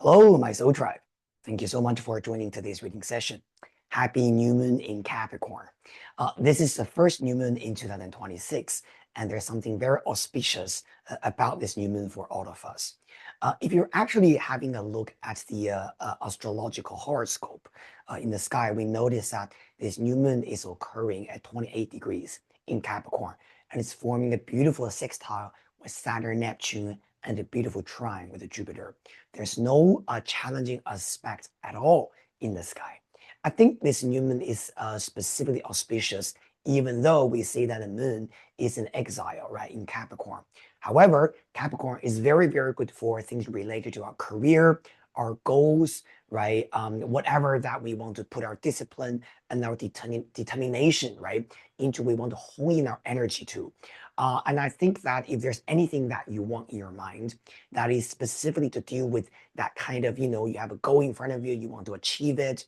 Hello, my soul tribe. Thank you so much for joining today's reading session. Happy new moon in Capricorn. This is the first new moon in 2026, and there's something very auspicious about this new moon for all of us. If you're actually having a look at the astrological horoscope in the sky, we notice that this new moon is occurring at 28 degrees in Capricorn, and it's forming a beautiful sextile with Saturn, Neptune, and a beautiful trine with Jupiter. There's no challenging aspect at all in the sky. I think this new moon is specifically auspicious, even though we say that the moon is in exile, right, in Capricorn. However, Capricorn is very, very good for things related to our career, our goals, right? Whatever that we want to put our discipline and our determination, right, into, we want to hone in our energy to. And I think that if there's anything that you want in your mind that is specifically to deal with that kind of, you have a goal in front of you, you want to achieve it,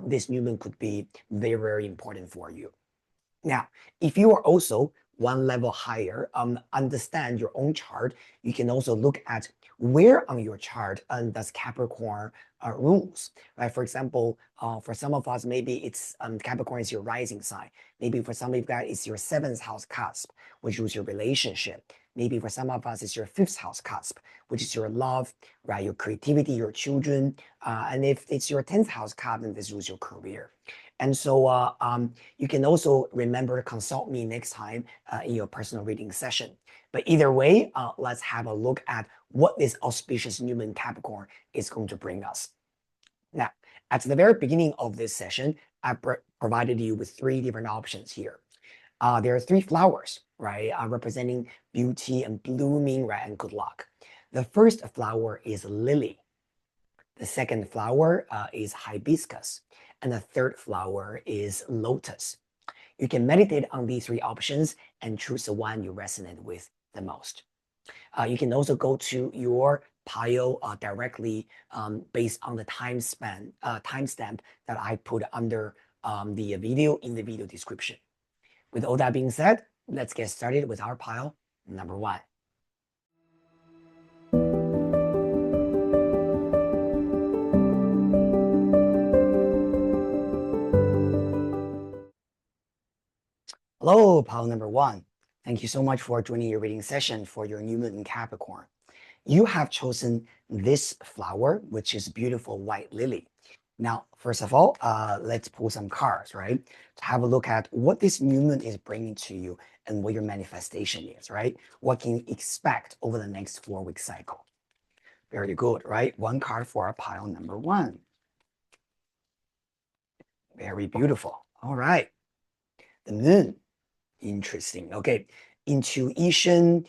this new moon could be very, very important for you. Now, if you are also one level higher, understand your own chart, you can also look at where on your chart does Capricorn rules, right? For example, for some of us, maybe it's Capricorn is your rising sign. Maybe for some of you guys, it's your 7th house cusp, which is your relationship. Maybe for some of us, it's your 5th house cusp, which is your love, right? Your creativity, your children. And if it's your 10th house cusp, then this is your career. And so you can also remember to consult me next time in your personal reading session. But either way, let's have a look at what this auspicious new moon Capricorn is going to bring us. Now, at the very beginning of this session, I provided you with 3 different options here. There are 3 flowers, right, representing beauty and blooming, right, and good luck. The first flower is lily. The second flower is hibiscus. And the third flower is lotus. You can meditate on these 3 options and choose the one you resonate with the most. You can also go to your pile directly based on the timestamp that I put under the video in the video description. With all that being said, let's get started with our pile number 1. Hello, pile number 1. Thank you so much for joining your reading session for your new moon in Capricorn. You have chosen this flower, which is beautiful white lily. Now, first of all, let's pull some cards, right? To have a look at what this new moon is bringing to you and what your manifestation is, right? What can you expect over the next 4-week cycle? Very good, right? 1 card for our pile number 1. Very beautiful. All right. The moon. Interesting. Okay. Intuition,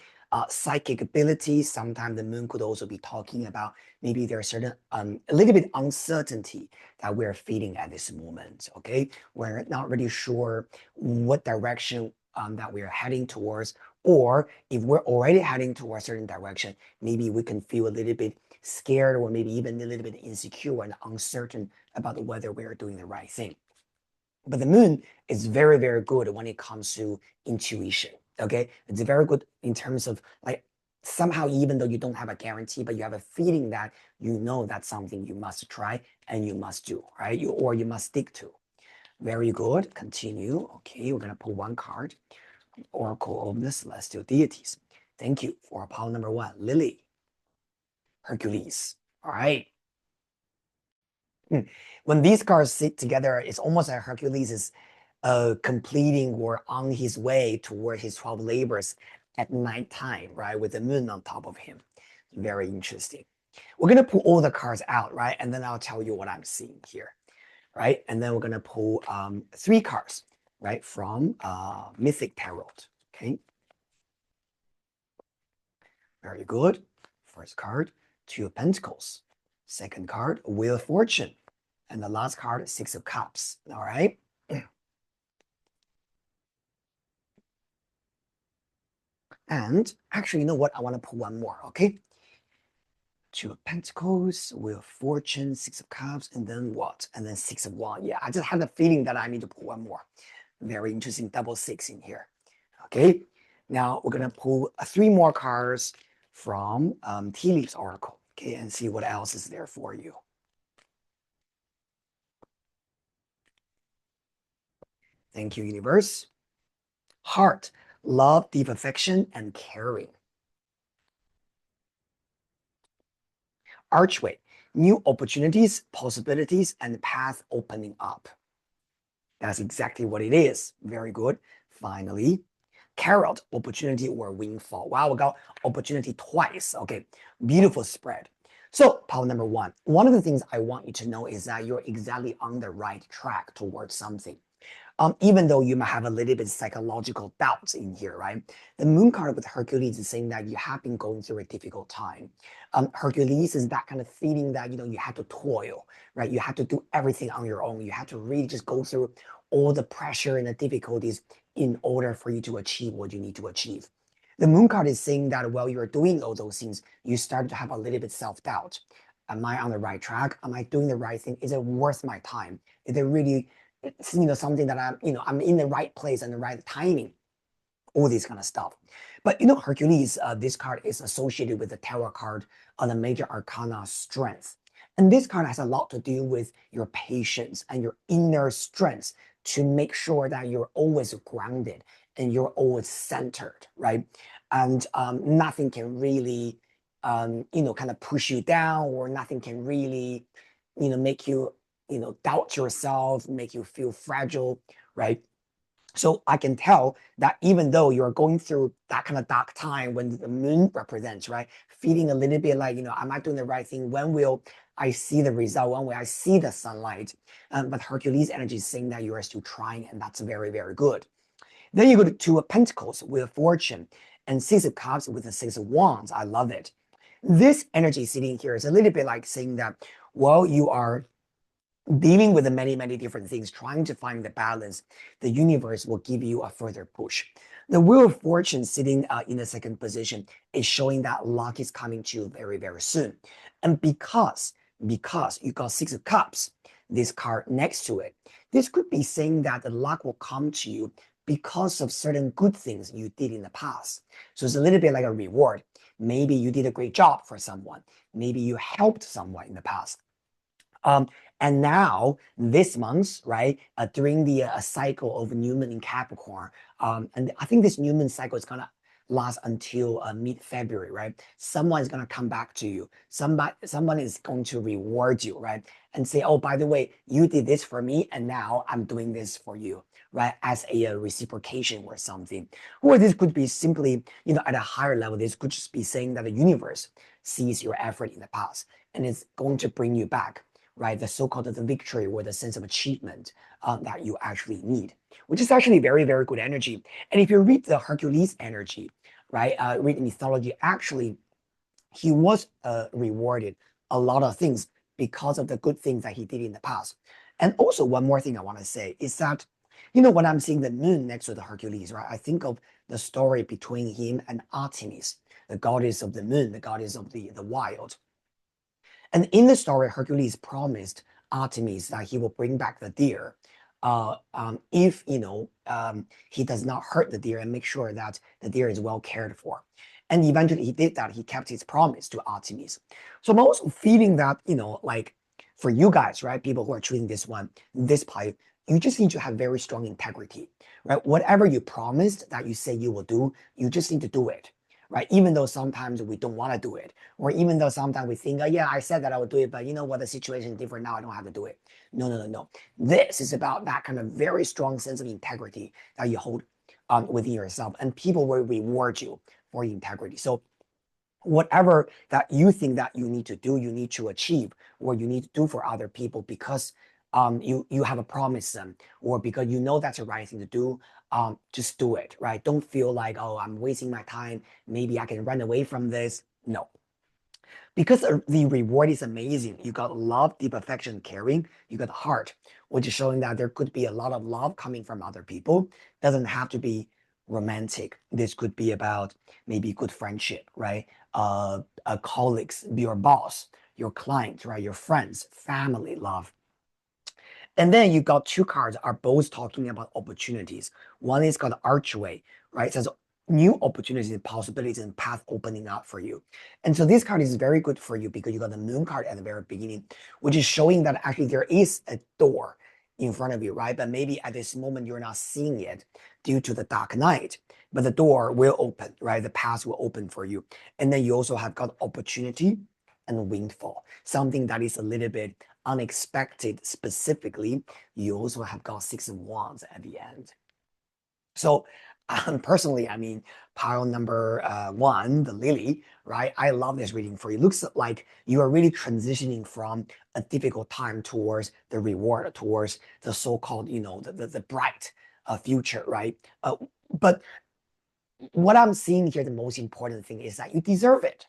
psychic ability. Sometimes the moon could also be talking about maybe there's certain a little bit uncertainty that we're feeling at this moment. Okay. We're not really sure what direction that we're heading towards, or if we're already heading towards a certain direction, maybe we can feel a little bit scared or maybe even a little bit insecure and uncertain about whether we're doing the right thing. But the moon is very, very good when it comes to intuition. Okay, it's very good in terms of like somehow, even though you don't have a guarantee, but you have a feeling that you know that's something you must try and you must do, right? Or you must stick to. Very good. Continue. Okay, we're gonna pull 1 card. Oracle of the Celestial Deities. Thank you for pile number 1, Lily. Hercules. All right. When these cards sit together, it's almost like Hercules is completing or on his way toward his 12 labors at nighttime, right? With the moon on top of him. Very interesting. We're going to pull all the cards out, right? And then I'll tell you what I'm seeing here, right? And then we're going to pull 3 cards, right? From Mythic Tarot, okay? Very good. First card, 2 of Pentacles. Second card, Wheel of Fortune. And the last card, 6 of Cups. All right. And actually, you know what? I want to pull 1 more, okay? 2 of Pentacles, Wheel of Fortune, 6 of Cups, and then what? And then 6 of Wands. Yeah, I just had a feeling that I need to pull 1 more. Very interesting double 6 in here. Okay. Now we're going to pull 3 more cards from Tea Leaves Oracle. Okay, and see what else is there for you. Thank you, universe. Heart, love, deep affection, and caring. Archway, new opportunities, possibilities, and path opening up. That's exactly what it is. Very good. Finally, carrot, opportunity or windfall. Wow, we got opportunity twice. Okay, beautiful spread. So pile number one of the things I want you to know is that you're exactly on the right track towards something. Even though you might have a little bit psychological doubts in here, right? The moon card with Hercules is saying that you have been going through a difficult time. Hercules is that kind of feeling that, you had to toil, right? You had to do everything on your own. You had to really just go through all the pressure and the difficulties in order for you to achieve what you need to achieve. The moon card is saying that while you're doing all those things, you start to have a little bit self-doubt. Am I on the right track? Am I doing the right thing? Is it worth my time? Is it really something that I'm in the right place and the right timing, all this kind of stuff. But Hercules, this card is associated with the tarot card on the major arcana strength. And this card has a lot to do with your patience and your inner strength to make sure that you're always grounded and you're always centered, right? And nothing can really, kind of push you down, or nothing can really, make you, doubt yourself, make you feel fragile, right? So I can tell that even though you're going through that kind of dark time when the moon represents, right? Feeling a little bit like, am I doing the right thing? When will I see the result? When will I see the sunlight? But Hercules energy is saying that you are still trying, and that's very, very good. Then you go to Two of Pentacles with Fortune and Six of Cups with the Six of Wands. I love it. This energy sitting here is a little bit like saying that, well, you are dealing with the many, many different things, trying to find the balance, the universe will give you a further push. The Wheel of Fortune sitting in the second position is showing that luck is coming to you very, very soon. And because you got Six of Cups, this card next to it, this could be saying that the luck will come to you because of certain good things you did in the past. So it's a little bit like a reward. Maybe you did a great job for someone. Maybe you helped someone in the past. And now this month, right, during the cycle of new moon in Capricorn, and I think this new moon cycle is gonna last until mid-February, right? Someone is gonna come back to you. Someone is going to reward you, right? And say, oh, by the way, you did this for me, and now I'm doing this for you, right? As a reciprocation or something. Or this could be simply, at a higher level, this could just be saying that the universe sees your effort in the past and it's going to bring you back, right? The so-called the victory or the sense of achievement that you actually need, which is actually very, very good energy. And if you read the Hercules energy, right, read the mythology, actually, he was rewarded a lot of things because of the good things that he did in the past. And also one more thing I want to say is that, when I'm seeing the moon next to the Hercules, right, I think of the story between him and Artemis, the goddess of the moon, the goddess of the wild. And in the story, Hercules promised Artemis that he will bring back the deer if he does not hurt the deer and make sure that the deer is well cared for. And eventually he did that. He kept his promise to Artemis. So I'm also feeling that, like for you guys, right, people who are treating this pipe, you just need to have very strong integrity, right? Whatever you promised that you say you will do, you just need to do it, right? Even though sometimes we don't want to do it, or even though sometimes we think, oh yeah, I said that I would do it, but you know what, the situation is different now, I don't have to do it. No, no, no, no. This is about that kind of very strong sense of integrity that you hold within yourself, and people will reward you for integrity. So whatever that you think that you need to do, you need to achieve, or you need to do for other people because you have a promise them, or because you know that's the right thing to do, just do it, right? Don't feel like, oh, I'm wasting my time. Maybe I can run away from this. No, because the reward is amazing. You got love, deep affection, caring. You got heart, which is showing that there could be a lot of love coming from other people. Doesn't have to be romantic. This could be about maybe good friendship, right? Colleagues, your boss, your client, right? Your friends, family, love. And then you got two cards are both talking about opportunities. One is called Archway, right? It says new opportunities and possibilities and path opening up for you. And so this card is very good for you because you got the moon card at the very beginning, which is showing that actually there is a door in front of you, right? But maybe at this moment you're not seeing it due to the dark night, but the door will open, right? The path will open for you. And then you also have got opportunity and windfall, something that is a little bit unexpected. Specifically, you also have got Six of Wands at the end. So personally, I mean, pile number one, the lily, right? I love this reading for you. It looks like you are really transitioning from a difficult time towards the reward, towards the so-called, the bright future, right? But what I'm seeing here, the most important thing is that you deserve it,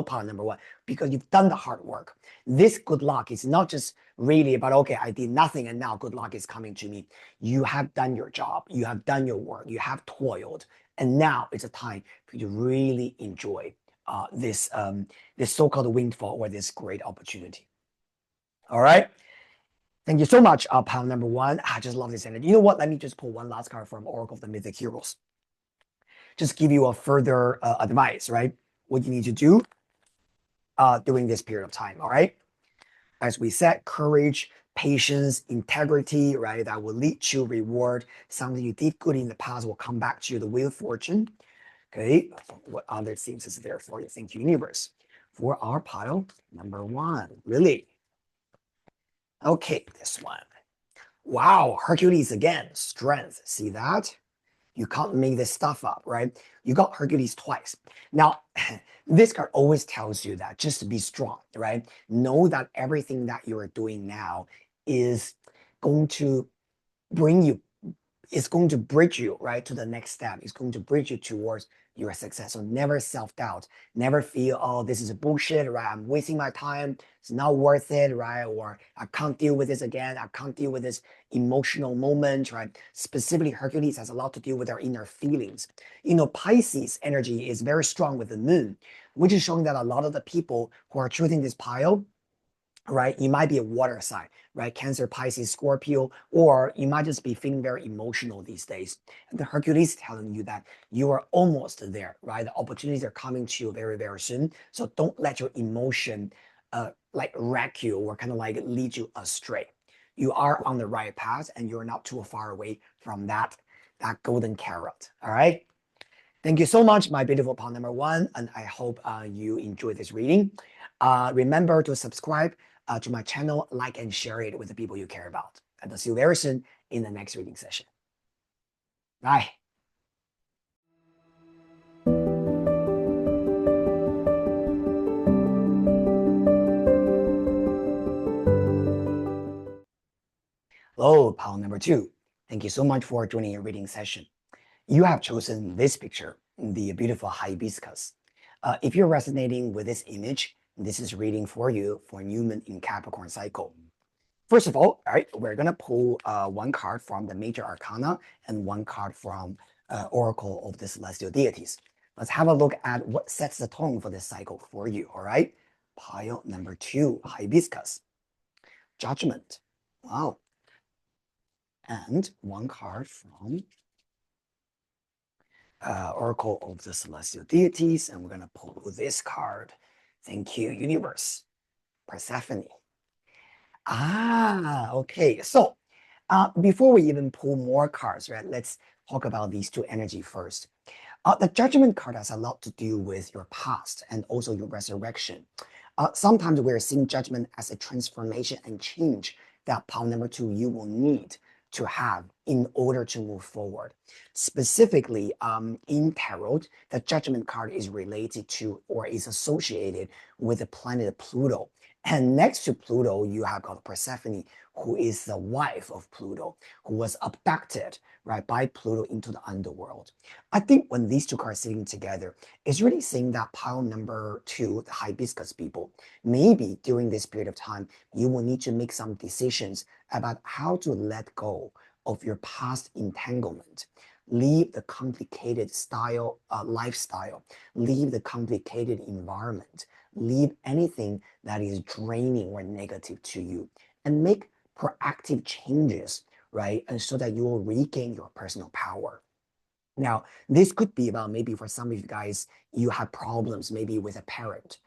part number one, because you've done the hard work. This good luck is not just really about, okay, I did nothing and now good luck is coming to me. You have done your job, you have done your work, you have toiled, and now it's a time for you to really enjoy this so-called windfall or this great opportunity. All right. Thank you so much, pile number one. I just love this energy. You know what? Let me just pull one last card from Oracle of the Mythic Heroes. Just give you a further advice, right? What you need to do during this period of time, all right? As we said, courage, patience, integrity, right? That will lead to reward. Something you did good in the past will come back to you, the wheel of fortune. Okay, what other themes is there for you? Thank you, universe. For our pile number one, really. Okay, this one. Wow, Hercules again, strength. See that? You can't make this stuff up, right? You got Hercules twice. Now, this card always tells you that just to be strong, right? Know that everything that you are doing now is going to bring you, it's going to bridge you, right, to the next step. It's going to bridge you towards your success. So never self-doubt. Never feel, oh, this is a bullshit, right? I'm wasting my time. It's not worth it, right? Or I can't deal with this again. I can't deal with this emotional moment, right? Specifically, Hercules has a lot to do with our inner feelings. Pisces energy is very strong with the moon, which is showing that a lot of the people who are choosing this pile, right? You might be a water sign, right? Cancer, Pisces, Scorpio, or you might just be feeling very emotional these days. And the Hercules is telling you that you are almost there, right? The opportunities are coming to you very, very soon. So don't let your emotion like wreck you or kind of like lead you astray. You are on the right path and you're not too far away from that golden carrot. All right. Thank you so much, my beautiful pal number one, and I hope you enjoyed this reading. Remember to subscribe to my channel, like and share it with the people you care about. And I'll see you very soon in the next reading session. Bye. Hello, pal number two. Thank you so much for joining your reading session. You have chosen this picture, the beautiful hibiscus. If you're resonating with this image, this is reading for you for new moon in Capricorn cycle. First of all right, we're going to pull one card from the major arcana and one card from Oracle of the Celestial Deities. Let's have a look at what sets the tone for this cycle for you, all right? Pile number two, hibiscus. Judgment. Wow. And one card from Oracle of the Celestial Deities, and we're going to pull this card. Thank you, universe. Persephone. Okay. So before we even pull more cards, right, let's talk about these two energy first. The judgment card has a lot to do with your past and also your resurrection. Sometimes we're seeing judgment as a transformation and change that pile number two you will need to have in order to move forward. Specifically, in tarot, the judgment card is related to or is associated with the planet Pluto. And next to Pluto, you have got Persephone, who is the wife of Pluto, who was abducted, right, by Pluto into the underworld. I think when these two cards sitting together, it's really saying that pile number two, the hibiscus people, maybe during this period of time, you will need to make some decisions about how to let go of your past entanglement. Leave the complicated lifestyle, leave the complicated environment, leave anything that is draining or negative to you, and make proactive changes, right? And so that you will regain your personal power. Now, this could be about maybe for some of you guys, you have problems maybe with a parent.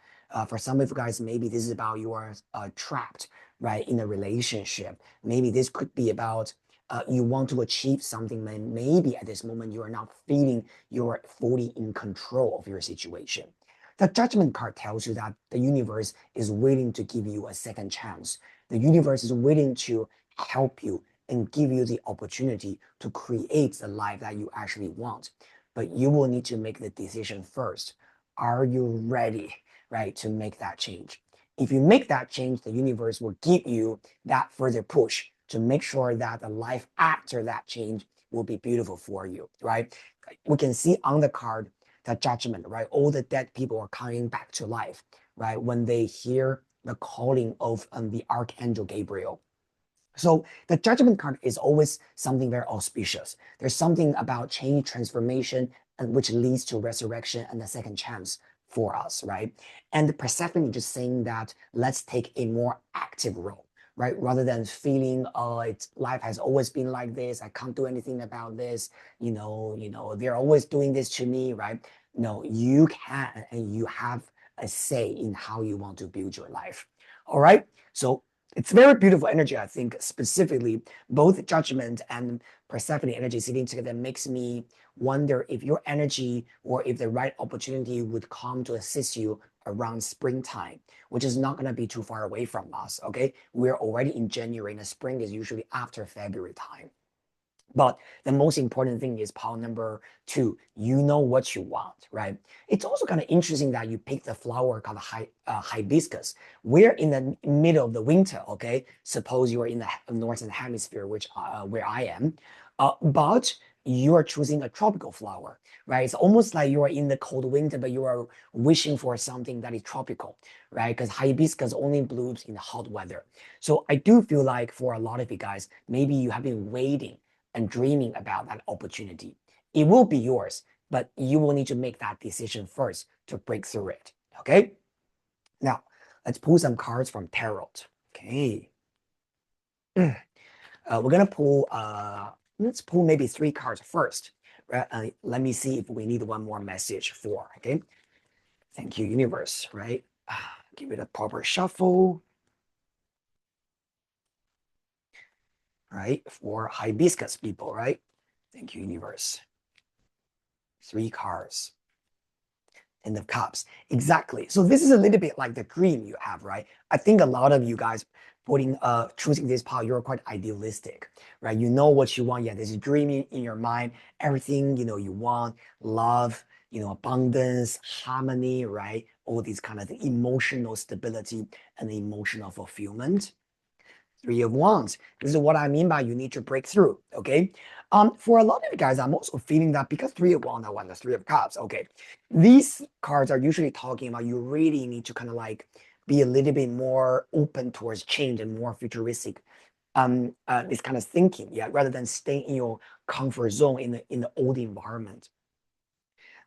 For some of you guys, maybe this is about you are trapped, right, in a relationship. Maybe this could be about you want to achieve something, and maybe at this moment you are not feeling you're fully in control of your situation. The judgment card tells you that the universe is willing to give you a second chance. The universe is willing to help you and give you the opportunity to create the life that you actually want. But you will need to make the decision first. Are you ready, right, to make that change? If you make that change, the universe will give you that further push to make sure that the life after that change will be beautiful for you, right? We can see on the card the judgment, right? All the dead people are coming back to life, right? When they hear the calling of the Archangel Gabriel. So the judgment card is always something very auspicious. There's something about change, transformation, and which leads to resurrection and a second chance for us, right? And the Persephone is just saying that let's take a more active role, right? Rather than feeling, oh, it's life has always been like this. I can't do anything about this. They're always doing this to me, right? No, you can and you have a say in how you want to build your life. All right. So it's very beautiful energy, I think, specifically both judgment and Persephone energy sitting together makes me wonder if your energy or if the right opportunity would come to assist you around springtime, which is not going to be too far away from us. Okay. We're already in January and the spring is usually after February time. But the most important thing is power number two. You know what you want, right? It's also kind of interesting that you picked the flower called hibiscus. We're in the middle of the winter, okay? Suppose you are in the northern hemisphere, which where I am, but you are choosing a tropical flower, right? It's almost like you are in the cold winter, but you are wishing for something that is tropical, right? Because hibiscus only blooms in hot weather. So I do feel like for a lot of you guys, maybe you have been waiting and dreaming about that opportunity. It will be yours, but you will need to make that decision first to break through it. Okay. Now, let's pull some cards from tarot. Okay. We're gonna pull. Let's pull maybe 3 cards first. Right. Let me see if we need one more message for. Okay. Thank you, universe. Right. Give it a proper shuffle. Right, for hibiscus people, right? Thank you, universe. 3 cards. And of cups. Exactly. So this is a little bit like the dream you have, right? I think a lot of you guys choosing this path, you're quite idealistic, right? You know what you want. Yeah, there's a dream in your mind, everything you want, love, abundance, harmony, right? All these kind of emotional stability and emotional fulfillment. 3 of Wands. This is what I mean by you need to break through. Okay. For a lot of you guys, I'm also feeling that because 3 of Wands, I want the 3 of Cups. Okay. These cards are usually talking about you really need to kind of like be a little bit more open towards change and more futuristic. This kind of thinking, yeah, rather than staying in your comfort zone in the old environment.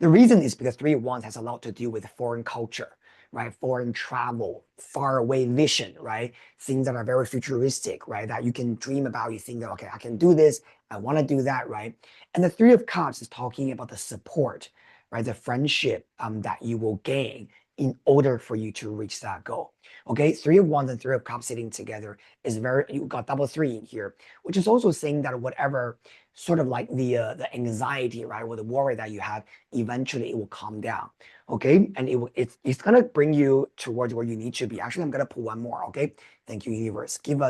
The reason is because 3 of Wands has a lot to do with foreign culture, right? Foreign travel, far away vision, right? Things that are very futuristic, right? That you can dream about. You think that, okay, I can do this. I want to do that, right? And the 3 of Cups is talking about the support, right? The friendship that you will gain in order for you to reach that goal. Okay, 3 of Wands and 3 of Cups sitting together is you got double three in here, which is also saying that whatever sort of like the anxiety, right, or the worry that you have, eventually it will calm down. Okay, and it's gonna bring you towards where you need to be. Actually, I'm gonna pull one more. Okay, thank you, universe. Give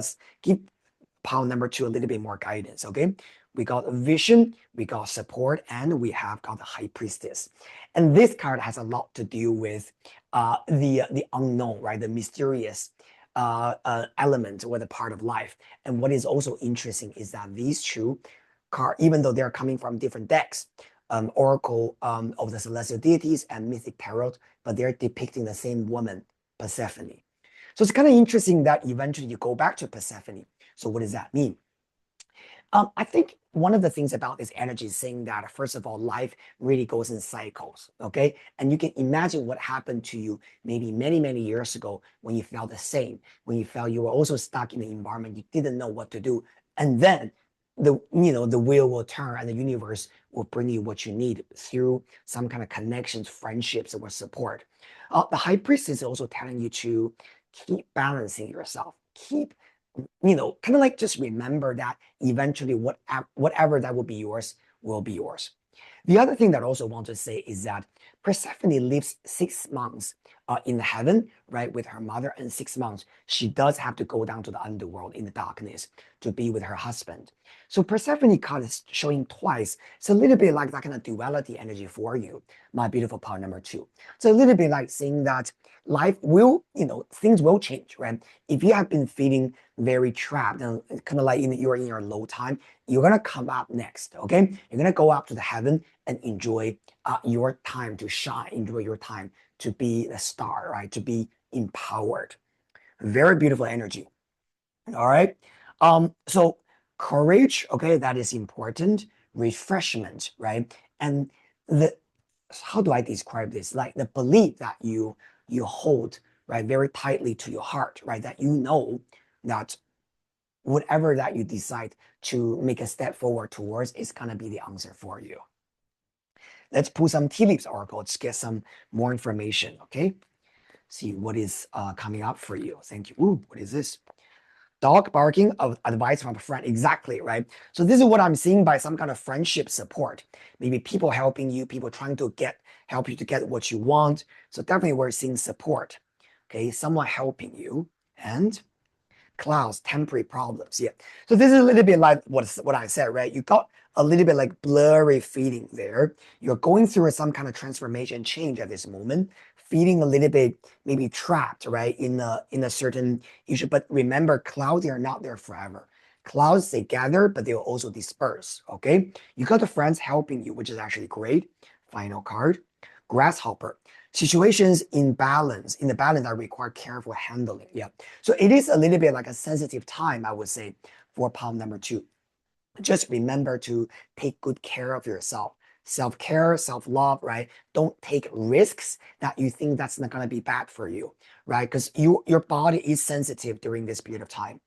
pile number 2 a little bit more guidance. Okay, we got vision, we got support, and we have got the high priestess. And this card has a lot to do with the unknown, right, the mysterious element or the part of life. And what is also interesting is that these 2 cards, even though they're coming from different decks, Oracle of the Celestial Deities and Mythic Tarot, but they're depicting the same woman, Persephone. So it's kind of interesting that eventually you go back to Persephone. So what does that mean? I think one of the things about this energy is saying that, first of all, life really goes in cycles, okay? And you can imagine what happened to you maybe many, many years ago when you felt the same, when you felt you were also stuck in an environment you didn't know what to do. And then the wheel will turn and the universe will bring you what you need through some kind of connections, friendships, or support. The high priestess is also telling you to keep balancing yourself, keep, kind of like just remember that eventually whatever that will be yours will be yours. The other thing that I also want to say is that Persephone lives 6 months in the heaven, right, with her mother, and 6 months she does have to go down to the underworld in the darkness to be with her husband. So Persephone card is showing twice. It's a little bit like that kind of duality energy for you, my beautiful part number two. It's a little bit like saying that life will, things will change, right? If you have been feeling very trapped and kind of like you're in your low time, you're gonna come up next, okay? You're gonna go up to the heaven and enjoy your time to shine, enjoy your time to be a star, right? To be empowered. Very beautiful energy. All right. So courage, okay, that is important. Refreshment, right? And the how do I describe this? Like the belief that you hold, right, very tightly to your heart, right? That you know that whatever that you decide to make a step forward towards is gonna be the answer for you. Let's pull some tea leaves oracle. Let's get some more information, okay? See what is coming up for you. Thank you. Ooh, what is this? Dog barking of advice from a friend. Exactly, right? So this is what I'm seeing by some kind of friendship support. Maybe people helping you, people trying to help you to get what you want. So definitely we're seeing support. Okay, someone helping you. And clouds, temporary problems. Yeah. So this is a little bit like what I said, right? You got a little bit like blurry feeling there. You're going through some kind of transformation change at this moment, feeling a little bit maybe trapped, right? In a certain issue. But remember, clouds are not there forever. Clouds, they gather, but they will also disperse. Okay. You got the friends helping you, which is actually great. Final card. Grasshopper. Situations in the balance that require careful handling. Yeah. So it is a little bit like a sensitive time, I would say, for palm number two. Just remember to take good care of yourself. Self-care, self-love, right? Don't take risks that you think that's not going to be bad for you, right? Because your body is sensitive during this period of time.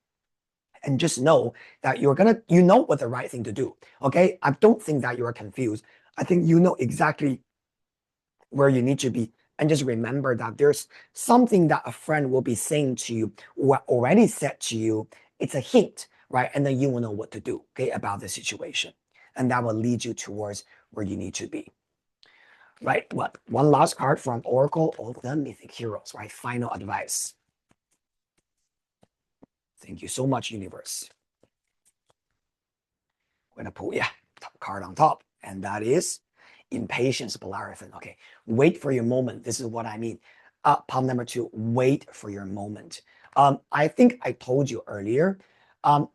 And just know that you know what the right thing to do. Okay. I don't think that you're confused. I think you know exactly where you need to be. And just remember that there's something that a friend will be saying to you or already said to you. It's a hint, right? And then you will know what to do, okay, about the situation. And that will lead you towards where you need to be. Right? What? One last card from Oracle of the Mythic Heroes, right? Final advice. Thank you so much, universe. We're gonna pull, yeah, top card on top. And that is impatience, Polarithon. Okay, wait for your moment. This is what I mean. Palm number two, wait for your moment. I think I told you earlier,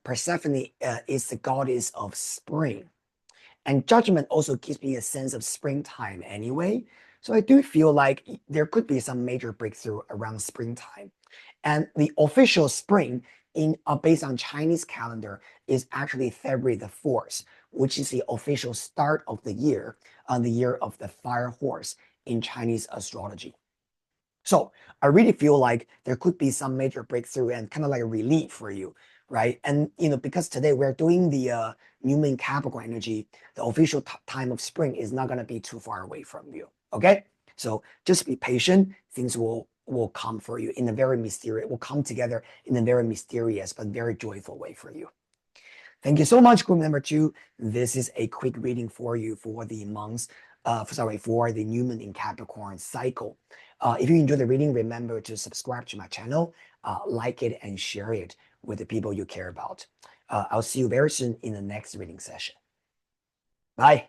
Persephone is the goddess of spring. And judgment also gives me a sense of springtime anyway. So I do feel like there could be some major breakthrough around springtime. And the official spring based on Chinese calendar is actually February the 4th, which is the official start of the year on the year of the fire horse in Chinese astrology. So I really feel like there could be some major breakthrough and kind of like a relief for you, right? And because today we're doing the new moon Capricorn energy, the official time of spring is not going to be too far away from you. Okay, so just be patient. Things will come for you in a very mysterious, will come together in a very mysterious but very joyful way for you. Thank you so much, group number two. This is a quick reading for you for the months, for the new moon in Capricorn cycle. If you enjoy the reading, remember to subscribe to my channel, like it, and share it with the people you care about. I'll see you very soon in the next reading session. Bye.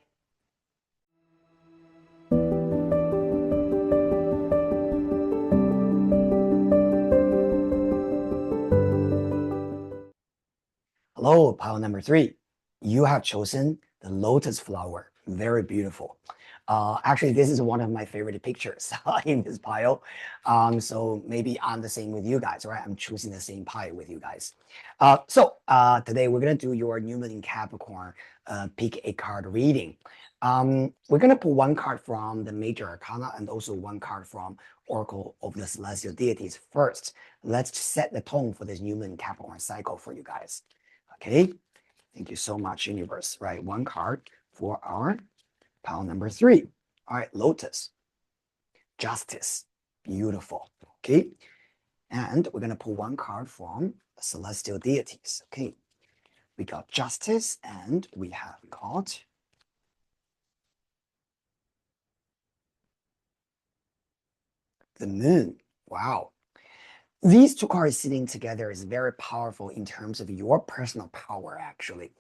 Hello, pile number three. You have chosen the lotus flower. Very beautiful. Actually, this is one of my favorite pictures in this pile. So maybe I'm the same with you guys, right? I'm choosing the same pile with you guys. Today we're gonna do your new moon in Capricorn pick a card reading. We're gonna pull one card from the major arcana and also one card from Oracle of the Celestial Deities first. Let's set the tone for this new moon Capricorn cycle for you guys. Okay, Thank you so much, universe, right? One card for our pile number 3. All right, Lotus, Justice, beautiful, okay? And we're gonna pull one card from celestial deities, okay? We got Justice and we have got the Moon. Wow. These two cards sitting together is very powerful in terms of your personal power, actually.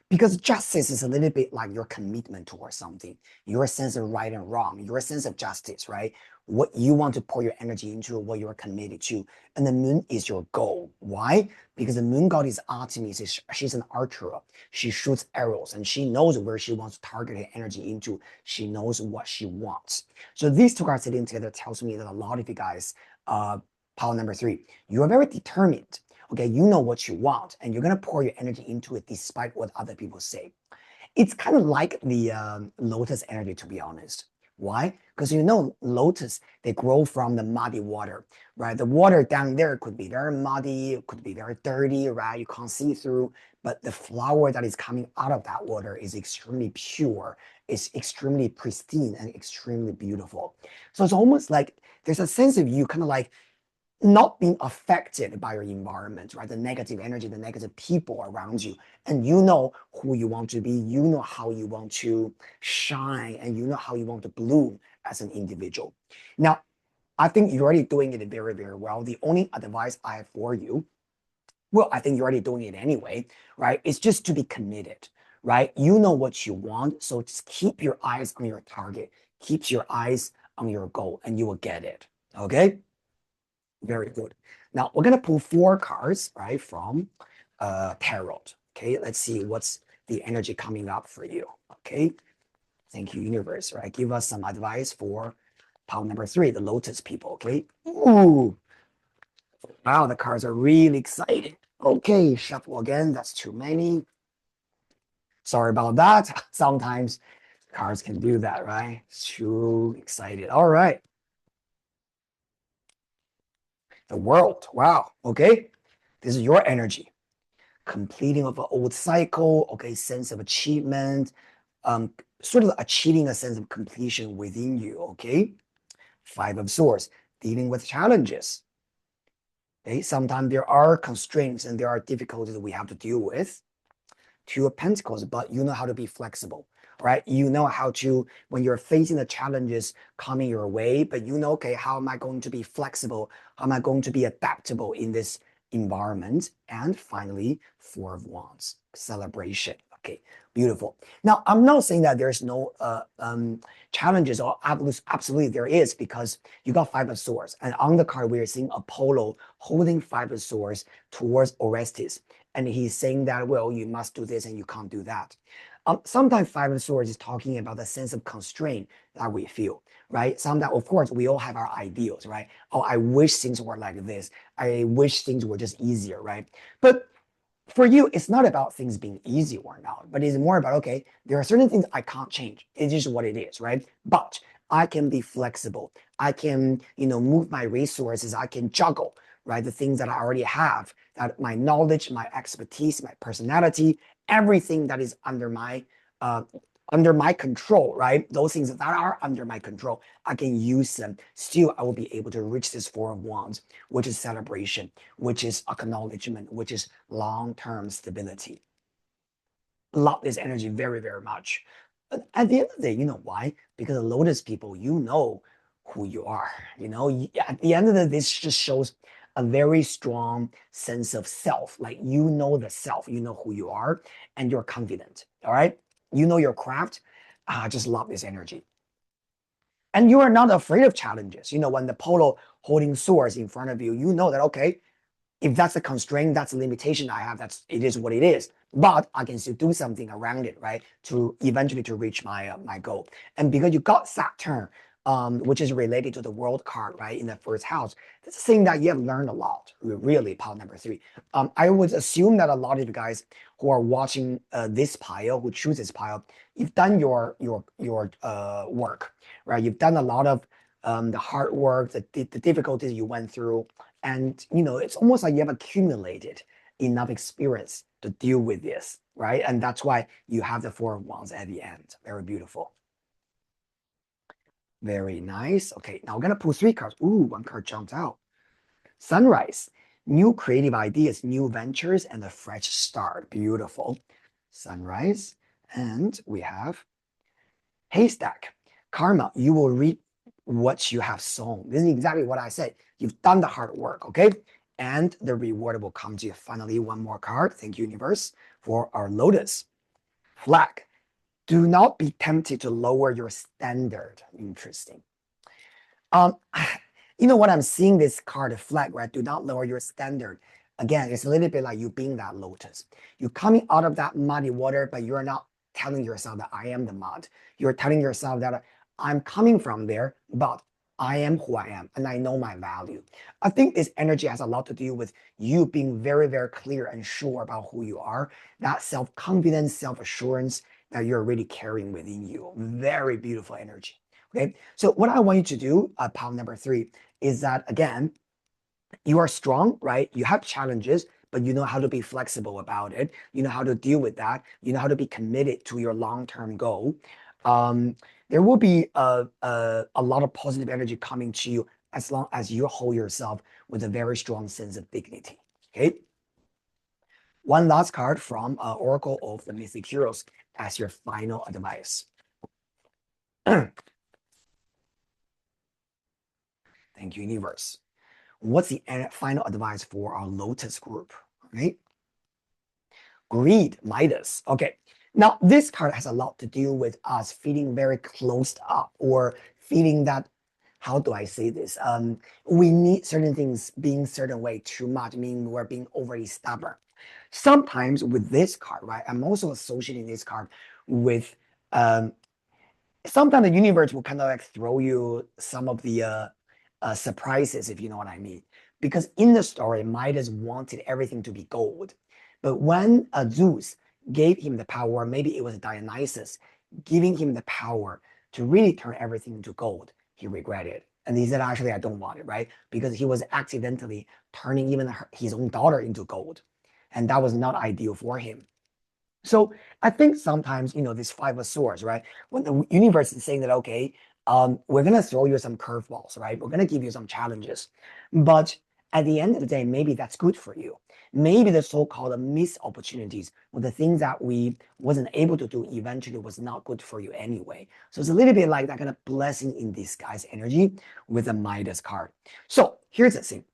Because justice is a little bit like your commitment towards something, your sense of right and wrong, your sense of justice, right? What you want to pour your energy into, what you're committed to. And the moon is your goal. Why? Because the moon god is Artemis. She's an archer. She shoots arrows and she knows where she wants to target her energy into. She knows what she wants. So these two cards sitting together tells me that a lot of you guys, pile number 3, you are very determined. Okay, you know what you want, and you're gonna pour your energy into it despite what other people say. It's kind of like the lotus energy, to be honest. Why? Because you know, lotus, they grow from the muddy water, right? The water down there could be very muddy, it could be very dirty, right? You can't see through, but the flower that is coming out of that water is extremely pure, it's extremely pristine and extremely beautiful. So it's almost like there's a sense of you kind of like not being affected by your environment, right? The negative energy, the negative people around you. And you know who you want to be, you know how you want to shine, and you know how you want to bloom as an individual. Now, I think you're already doing it very, very well. The only advice I have for you, well, I think you're already doing it anyway, right? It's just to be committed, right? You know what you want, so just keep your eyes on your target, keep your eyes on your goal, and you will get it, okay? Very good. Now we're gonna pull 4 cards, right, from tarot. Okay, let's see what's the energy coming up for you. Okay, thank you, universe. Right, give us some advice for pile number 3, the Lotus people. Okay. Ooh, wow, the cards are really exciting. Okay, shuffle again. That's too many. Sorry about that. Sometimes cards can do that, right? Too excited. All right. The world. Wow. Okay. This is your energy. Completing of an old cycle, okay, sense of achievement, sort of achieving a sense of completion within you, okay? 5 of Swords, dealing with challenges. Okay, sometimes there are constraints and there are difficulties that we have to deal with. 2 of Pentacles, but you know how to be flexible, right? You know how to, when you're facing the challenges coming your way, but you know, okay, how am I going to be flexible? How am I going to be adaptable in this environment? And finally, 4 of Wands, celebration. Okay, beautiful. Now, I'm not saying that there's no challenges, or absolutely there is, because you got 5 of Swords. And on the card, we're seeing Apollo holding 5 of Swords towards Orestes. And he's saying that, well, you must do this and you can't do that. Sometimes 5 of Swords is talking about the sense of constraint that we feel, right? Sometimes, of course, we all have our ideals, right? Oh, I wish things were like this. I wish things were just easier, right? But for you, it's not about things being easy or not, but it's more about, okay, there are certain things I can't change. It's just what it is, right? But I can be flexible. I can, move my resources. I can juggle, right? The things that I already have, that my knowledge, my expertise, my personality, everything that is uh, under my control, right? Those things that are under my control, I can use them. Still, I will be able to reach this 4 of Wands, which is celebration, which is acknowledgement, which is long-term stability. Love this energy very, very much. But at the end of the day, you know why? Because the Lotus people, you know who you are. At the end of the day, this just shows a very strong sense of self. Like you know the self, you know who you are, and you're confident. All right. You know your craft. I just love this energy. And you are not afraid of challenges. When the polo holding swords in front of you, you know that, okay, if that's a constraint, that's a limitation I have, it is what it is. But I can still do something around it, right? To eventually to reach my goal. And because you got Saturn, which is related to the world card, right, in the first house, that's saying that you have learned a lot, really, pile number 3. I would assume that a lot of you guys who are watching this pile, who choose this pile, you've done your work, right? You've done a lot of the hard work, the difficulties you went through, and it's almost like you have accumulated enough experience to deal with this, right? And that's why you have the Four of Wands at the end. Very beautiful. Very nice. Okay, now we're gonna pull 3 cards. Ooh, 1 card jumped out. Sunrise, new creative ideas, new ventures, and a fresh start. Beautiful. Sunrise. And we have haystack. Karma, you will reap what you have sown. This is exactly what I said. You've done the hard work, okay? And the reward will come to you. Finally, 1 more card. Thank you, universe, for our Lotus. Flag. Do not be tempted to lower your standard. Interesting. You know what I'm seeing this card flag, right? Do not lower your standard. Again, it's a little bit like you being that lotus. You're coming out of that muddy water, but you're not telling yourself that I am the mud. You're telling yourself that I'm coming from there, but I am who I am and I know my value. I think this energy has a lot to do with you being very, very clear and sure about who you are. That self-confidence, self-assurance that you're really carrying within you. Very beautiful energy. Okay, so what I want you to do, pile number 3, is that again, you are strong, right? You have challenges, but you know how to be flexible about it. You know how to deal with that. You know how to be committed to your long-term goal. There will be a lot of positive energy coming to you as long as you hold yourself with a very strong sense of dignity. Okay. 1 last card from Oracle of the Mystic Heroes as your final advice. Thank you, universe. What's the final advice for our Lotus group? Right? Greed, Midas. Okay. Now, this card has a lot to do with us feeling very closed up or feeling that, how do I say this? We need certain things being certain way too much, meaning we're being overly stubborn. Sometimes with this card, right? I'm also associating this card with sometimes the universe will kind of like throw you some of the surprises, if you know what I mean. Because in the story, Midas wanted everything to be gold. But when Zeus gave him the power, maybe it was Dionysus giving him the power to really turn everything into gold, he regretted. And he said, actually, I don't want it, right? Because he was accidentally turning even his own daughter into gold. And that was not ideal for him. So I think sometimes, this 5 of swords, right? When the universe is saying that, okay, we're going to throw you some curveballs, right? We're going to give you some challenges. But at the end of the day, maybe that's good for you. Maybe the so-called missed opportunities or the things that we wasn't able to do eventually was not good for you anyway. So it's a little bit like that kind of blessing in disguise energy with a Midas card. So here's the thing.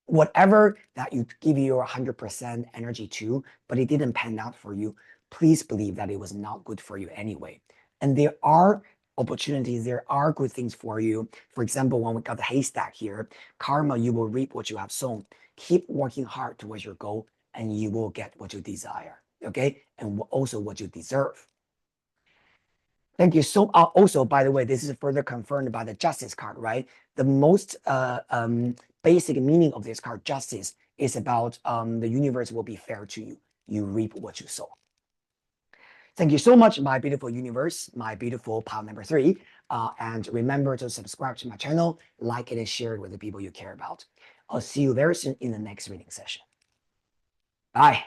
Whatever that you give your 100% energy to, but it didn't pan out for you, please believe that it was not good for you anyway. And there are opportunities, there are good things for you. For example, when we got the haystack here, karma, you will reap what you have sown. Keep working hard towards your goal and you will get what you desire, okay? And also what you deserve. Thank you. So also, by the way, this is further confirmed by the justice card, right? The most basic meaning of this card, justice, is about the universe will be fair to you. You reap what you sow. Thank you so much, my beautiful universe, my beautiful pile number 3. And remember to subscribe to my channel, like it, and share it with the people you care about. I'll see you very soon in the next reading session. Bye.